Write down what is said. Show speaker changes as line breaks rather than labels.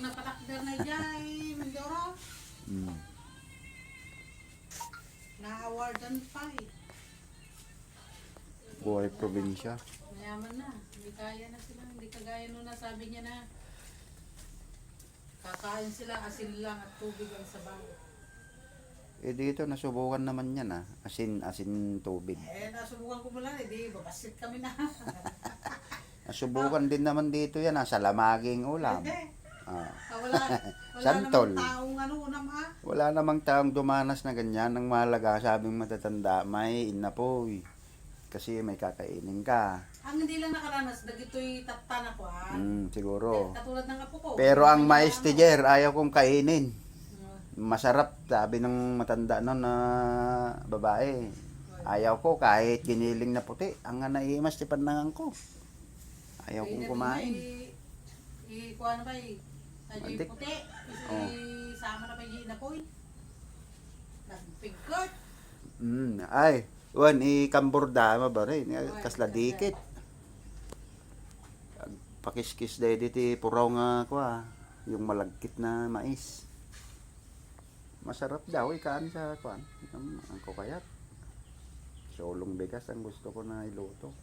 napatakder na dyan, Mindoro. Na-awardan pa eh.
Buhay probinsya.
Mayaman na. Hindi kaya na sila. Hindi kagaya nung nasabi niya na kakain sila, asin lang at tubig ang sabaw.
Eh dito nasubukan naman yan asin tubig.
Eh, nasubukan ko mo lang, hindi, babasit kami na.
Nasubukan din naman dito yan sa lamaging ulam.
Hindi.
Ah.
Wala
Santol.
namang taong unam ha.
Wala namang taong dumanas na ganyan. Ang mahalaga, sabing matatanda, may inapoy. Kasi may kakainin ka.
Ang hindi lang nakaranas, dagito'y tatana ko ha.
Siguro.
Katulad ng apo ko.
Pero ang mais tijer, ayaw kong kainin. Masarap, sabi ng matanda nun na babae. Ayaw ko kahit giniling na puti. Ang naiimas ti pandangan ko. Ayaw kong kumain.
Kuha na ba Adyo
Antik.
puti. Kasi sama na pa yung inapoy. Nagpigkot.
Ay, wan ikamburda ba rin? Kasla dikit. Pakiskis dahil diti puraw nga kwa. Yung malagkit na mais. Masarap daw ikaan sa kwan. Ang kukayat. Solong bigas ang gusto ko na iluto.